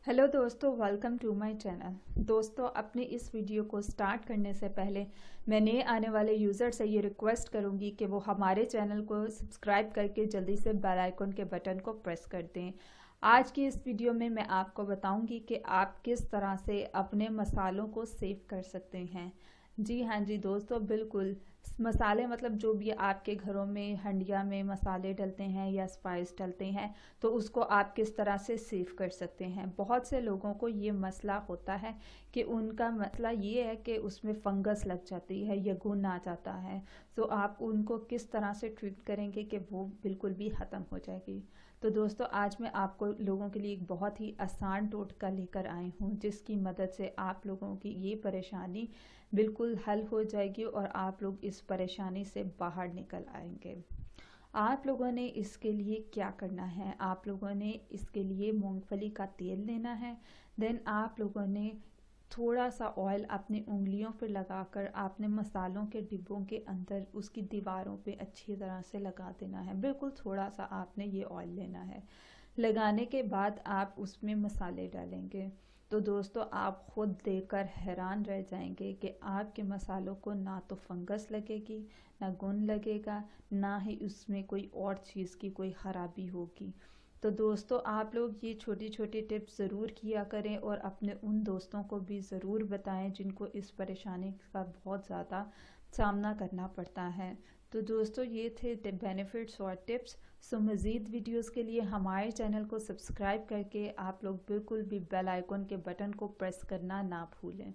Hello दोस्तों, welcome to my channel. दोस्तों, अपने इस वीडियो को स्टार्ट करने से पहले मैं नए आने वाले यूज़र से ये रिक्वेस्ट करूंगी कि वो हमारे चैनल को सब्सक्राइब करके जल्दी से बेल आइकन के बटन को प्रेस कर दें। आज की इस वीडियो में मैं आपको बताऊंगी कि आप किस तरह से अपने मसालों को सेव कर सकते हैं। जी हाँ जी दोस्तों, बिल्कुल। मसाले मतलब जो भी आपके घरों में हंडिया में मसाले डलते हैं या स्पाइस डलते हैं, तो उसको आप किस तरह से सेव कर सकते हैं। बहुत से लोगों को ये मसला होता है कि उनका मसला ये है कि उसमें फंगस लग जाती है या घुन आ जाता है। तो आप उनको किस तरह से ट्रीट करेंगे कि वो बिल्कुल भी ख़त्म हो जाएगी। तो दोस्तों, आज मैं आपको लोगों के लिए एक बहुत ही आसान टोटका लेकर आई हूँ, जिसकी मदद से आप लोगों की ये परेशानी बिल्कुल हल हो जाएगी और आप लोग इस परेशानी से बाहर निकल आएंगे। आप लोगों ने इसके लिए क्या करना है, आप लोगों ने इसके लिए मूंगफली का तेल लेना है। देन आप लोगों ने थोड़ा सा ऑयल अपनी उंगलियों पर लगाकर आपने मसालों के डिब्बों के अंदर उसकी दीवारों पे अच्छी तरह से लगा देना है। बिल्कुल थोड़ा सा आपने ये ऑयल लेना है। लगाने के बाद आप उसमें मसाले डालेंगे। तो दोस्तों, आप खुद देखकर हैरान रह जाएंगे कि आपके मसालों को ना तो फंगस लगेगी, ना घुन लगेगा, ना ही उसमें कोई और चीज़ की कोई ख़राबी होगी। तो दोस्तों, आप लोग ये छोटी छोटी टिप्स ज़रूर किया करें और अपने उन दोस्तों को भी ज़रूर बताएं जिनको इस परेशानी का बहुत ज़्यादा सामना करना पड़ता है। तो दोस्तों, ये थे बेनिफिट्स और टिप्स। सो मज़ीद वीडियोस के लिए हमारे चैनल को सब्सक्राइब करके आप लोग बिल्कुल भी बेल आइकन के बटन को प्रेस करना ना भूलें।